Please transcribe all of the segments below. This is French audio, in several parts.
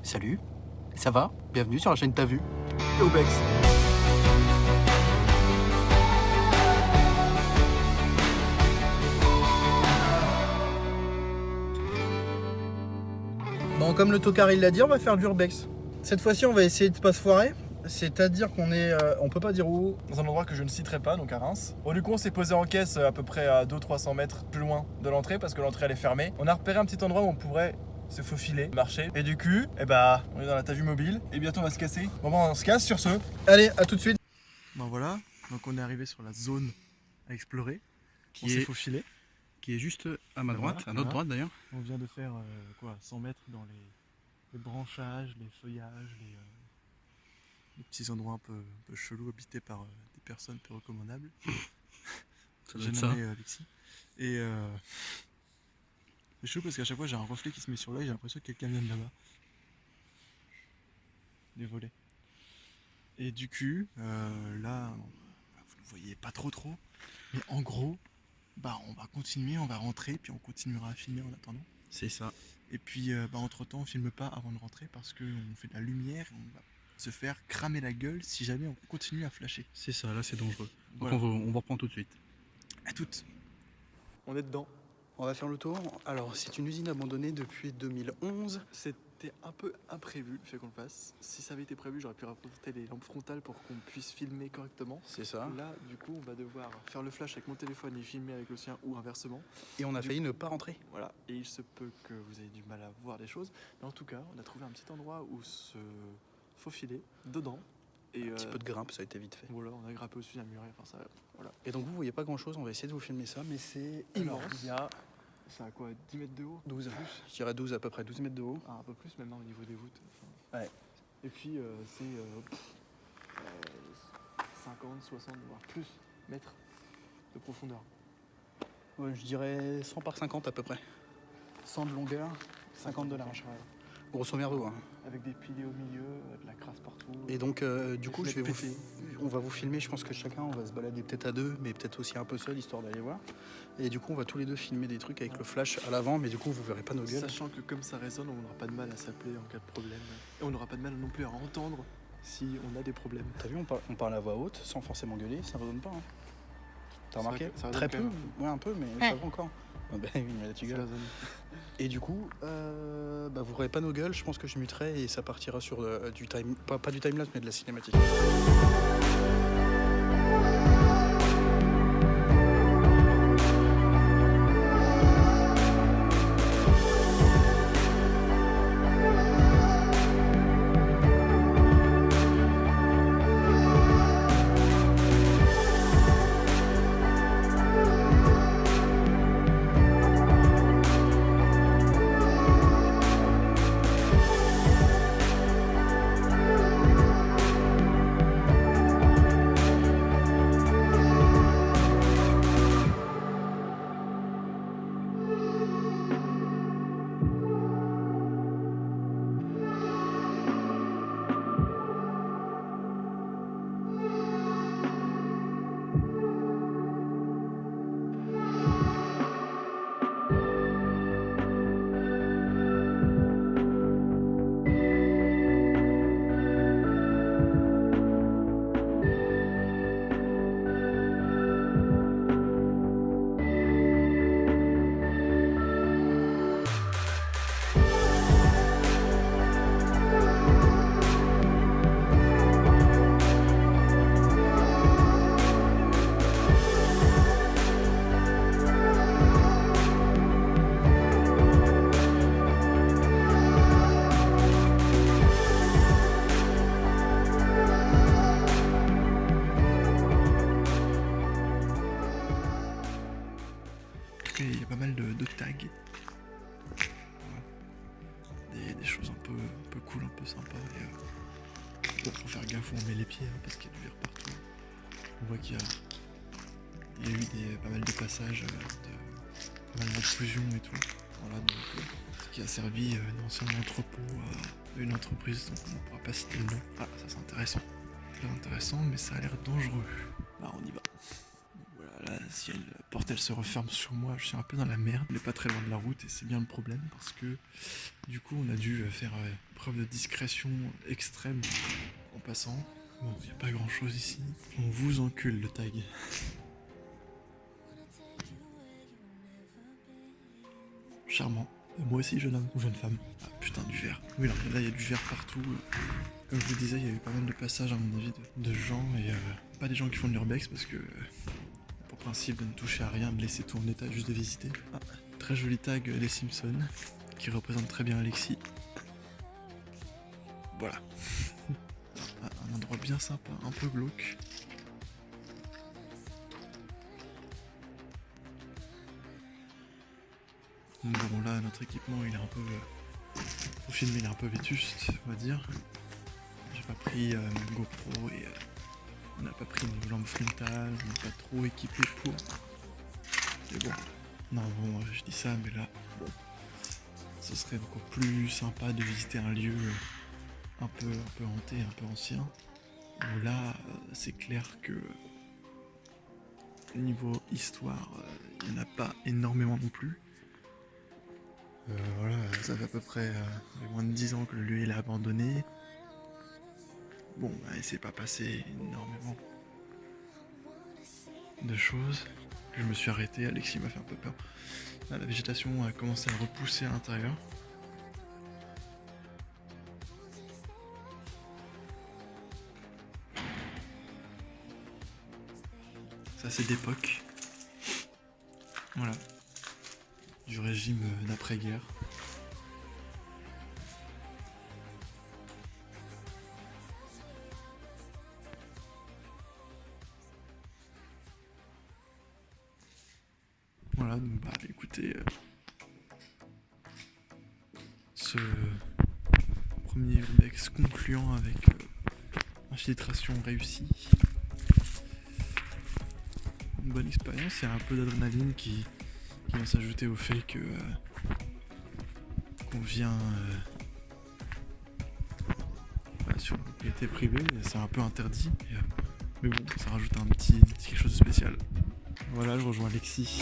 Salut, ça va? Bienvenue sur la chaîne T'as vu? Obex. Bon, comme le tocard il l'a dit, on va faire du urbex. Cette fois-ci, on va essayer de pas se foirer. C'est-à-dire qu'on est, on peut pas dire où. Dans un endroit que je ne citerai pas, donc à Reims. Bon, du coup, on s'est posé en caisse à peu près à 200-300 mètres plus loin de l'entrée parce que l'entrée elle est fermée. On a repéré un petit endroit où on pourrait se faufiler, marcher. Et du coup, on est dans la T'as vu mobile et bientôt on va se casser. Bon, on se casse sur ce. Allez, à tout de suite. Bon, voilà, donc on est arrivé sur la zone à explorer. On s'est faufilé. Qui est juste à ma droite, Voilà, à notre droite d'ailleurs. On vient de faire 100 mètres dans les branchages, les feuillages, les petits endroits un peu chelous habités par des personnes peu recommandables. Ça doit J'ai être ça. nommé Alexis. Et c'est chaud parce qu'à chaque fois j'ai un reflet qui se met sur l'œil, j'ai l'impression que quelqu'un vient de là-bas. Des volets. Et du coup, là, vous ne voyez pas trop, mais en gros, on va continuer, on va rentrer, puis on continuera à filmer en attendant. C'est ça. Et puis, entre temps, on filme pas avant de rentrer parce qu'on fait de la lumière et on va se faire cramer la gueule si jamais on continue à flasher. C'est ça, là c'est dangereux. Donc Voilà. on va reprendre tout de suite. À toutes. On est dedans. On va faire le tour. Alors, c'est une usine abandonnée depuis 2011. C'était un peu imprévu le fait qu'on le fasse. Si ça avait été prévu, j'aurais pu rapporter les lampes frontales pour qu'on puisse filmer correctement. C'est ça. Là, du coup, on va devoir faire le flash avec mon téléphone et filmer avec le sien ou inversement. Et on a failli ne pas rentrer. Voilà, et il se peut que vous ayez du mal à voir des choses. Mais en tout cas, on a trouvé un petit endroit où se faufiler dedans. Et Un petit peu de grimpe, ça a été vite fait. voilà, on a grimpé au-dessus d'un muret. Enfin, ça, voilà. Et donc vous voyez pas grand chose, on va essayer de vous filmer ça, mais c'est Alors, immense. il y a, ça a quoi, 10 mètres de haut 12, je dirais 12 à peu près, 12 mètres de haut. Un peu plus maintenant au niveau des voûtes. Enfin, Ouais. et puis c'est 50, 60, voire plus mètres de profondeur. Ouais, je dirais 100 par 50 à peu près. 100 de longueur, 50 de large. Ouais. Grosso merdo. Hein. Avec des piliers au milieu, de la crasse partout. Et donc du coup, fenêtres pétées. on va vous filmer, je pense que chacun, on va se balader peut-être à deux, mais peut-être aussi un peu seul, histoire d'aller voir. Et du coup, on va tous les deux filmer des trucs avec le flash à l'avant, mais du coup, vous verrez pas nos gueules. Sachant que comme ça résonne, on n'aura pas de mal à s'appeler en cas de problème. Et on n'aura pas de mal non plus à entendre si on a des problèmes. T'as vu, on parle à voix haute, sans forcément gueuler, ça résonne pas. Hein. T'as C'est remarqué? vrai que ça Très résonne peu, quand ouais un peu, mais ça va encore. Ah bah oui, mais là tu Ça gueules. résonne. Et du coup, vous verrez pas nos gueules, je pense que je muterai et ça partira sur du time, pas du timelapse, mais de la cinématique. Il y a pas mal de tags. Des choses un peu cool, un peu sympa. Et, bon, faut faire gaffe où on met les pieds parce qu'il y a du verre partout. On voit qu'il y a eu pas mal de passages, pas mal d'explosions et tout. Voilà, donc, ce qui a servi un ancien entrepôt à une entreprise dont on ne pourra pas citer le nom. Ah, ça c'est intéressant. Très intéressant, mais ça a l'air dangereux. Bah, on y va. Donc, voilà, là, si la porte elle se referme sur moi, je suis un peu dans la merde. Elle est pas très loin de la route et c'est bien le problème parce que du coup on a dû faire preuve de discrétion extrême en passant. Bon, il n'y a pas grand chose ici. On vous encule le tag. Charmant. Moi aussi, jeune homme ou jeune femme. Ah putain, du verre. Oui, non, mais là il y a du verre partout. Comme je vous disais, il y a eu pas mal de passages à mon avis de gens et pas des gens qui font de l'urbex parce que pour principe de ne toucher à rien, de laisser tout en état, juste de visiter. Ah, très joli tag des Simpsons qui représente très bien Alexis. Voilà. Un endroit bien sympa, un peu glauque. Bon là notre équipement il est un peu... Pour filmer il est un peu vétuste on va dire. J'ai pas pris ma GoPro et on n'a pas pris une lampe frontale, on n'est pas trop équipé pour. Mais bon, non bon je dis ça mais là bon, ce serait encore plus sympa de visiter un lieu un peu hanté, un peu ancien. Où là c'est clair que niveau histoire il n'y en a pas énormément non plus. Voilà, ça fait à peu près moins de 10 ans que le lieu il est abandonné. Bon, bah, il s'est pas passé énormément de choses. Je me suis arrêté, Alexis m'a fait un peu peur. Là, la végétation a commencé à repousser à l'intérieur. Ça c'est d'époque. Voilà. Du régime d'après-guerre. Voilà, donc bah écoutez, ce premier urbex concluant avec infiltration réussie. Une bonne expérience, il y a un peu d'adrénaline qui vient s'ajouter au fait que qu'on vient sur une propriété privée, c'est un peu interdit, mais bon, ça rajoute un petit quelque chose de spécial. Voilà, je rejoins Alexis.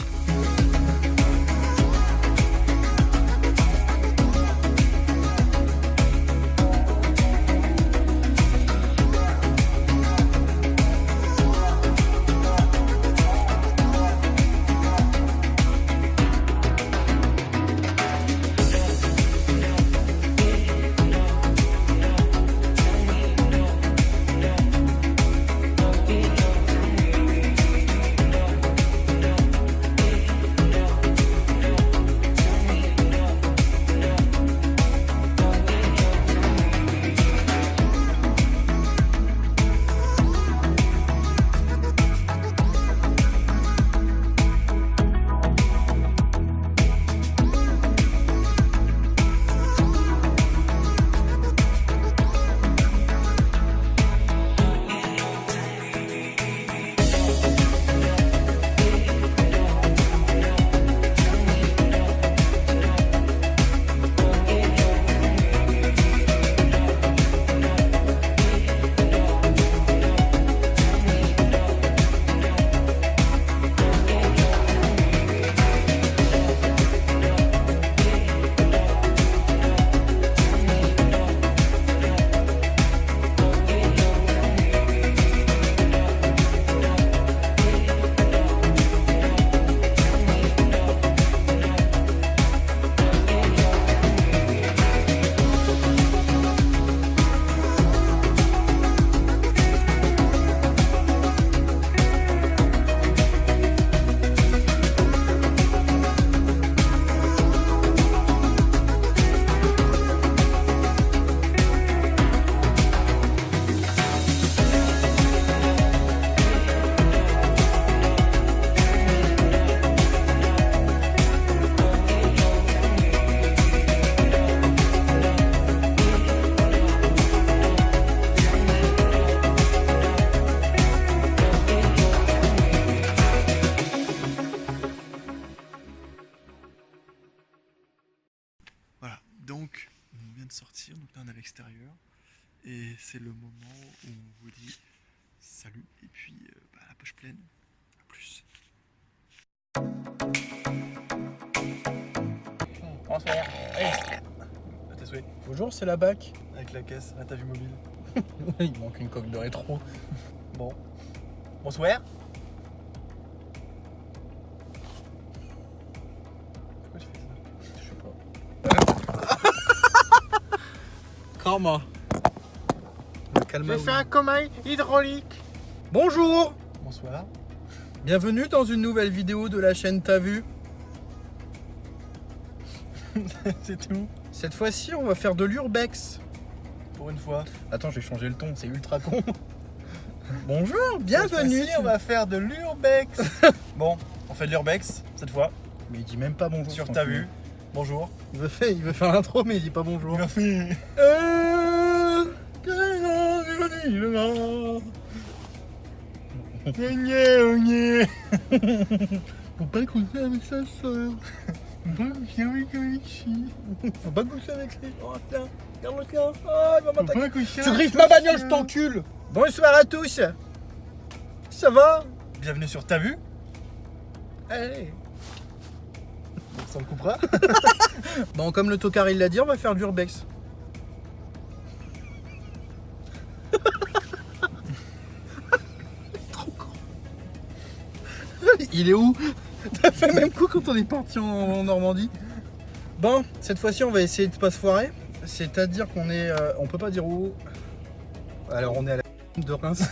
Voilà, donc on vient de sortir, donc là on est à l'extérieur et c'est le moment où on vous dit salut et puis la poche pleine, à plus. Bonsoir. Hey. À tes souhaits. Bonjour, c'est la BAC. Avec la caisse, là t'as vu mobile. Il manque une coque de rétro. Bon. Bonsoir. Pourquoi tu fais ça? Je sais pas. Karma. Le calme. J'ai fait un commun hydraulique. Bonjour. Bonsoir. Bienvenue dans une nouvelle vidéo de la chaîne T'as vu. C'est tout. Cette fois-ci, on va faire de l'urbex. Pour une fois. Attends, j'ai changé le ton, c'est ultra con. Bonjour, bienvenue. Cette fois-ci, on va faire de l'urbex. Bon, on fait de l'urbex cette fois. Mais il dit même pas bonjour. Sur cet T'as enculé. vu. Bonjour. Il veut faire l'intro, mais il dit pas bonjour. Merci. Faut pas coucher avec sa soeur. Faut pas coucher avec Alexis. Faut pas coucher avec les... Oh tiens, regarde le tien. Oh, il va m'attaquer. Tu griffes ma bagnole, je t'encule. Bonsoir à tous. Ça va? Bienvenue sur T'as vu. Allez. Ça le coupera. Bon, comme le tocard il l'a dit, on va faire de l'urbex. Trop con. Il est où? T'as fait le même coup quand on est parti en Normandie. Bon, cette fois-ci, on va essayer de pas se foirer. C'est-à-dire qu'on est... on peut pas dire où. Alors, on est à la de Reims.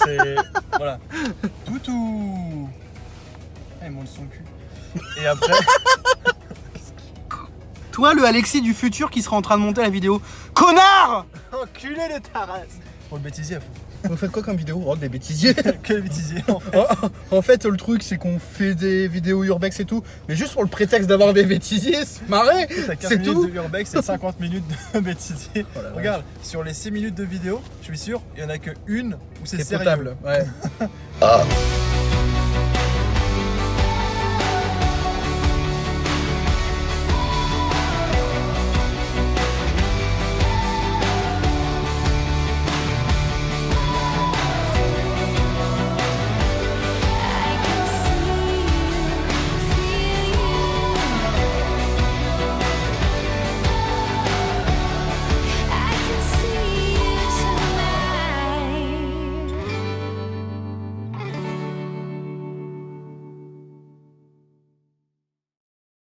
C'est... Voilà. Toutou. Ah, il monte son cul. Et après... Toi, le Alexis du futur qui sera en train de monter la vidéo. Connard! Enculé de ta race. Pour le bêtisier à fond. On fait quoi comme vidéo? Oh, des bêtisiers. Quel bêtisier en fait. En fait, le truc, c'est qu'on fait des vidéos urbex et tout, mais juste pour le prétexte d'avoir des bêtisiers, se marrer. T'as 15 C'est minutes tout. de urbex et 50 minutes de bêtisier. Oh la vache. Regarde, sur les 6 minutes de vidéo, je suis sûr, il n'y en a que une où c'est C'est sérieux. potable. Ouais.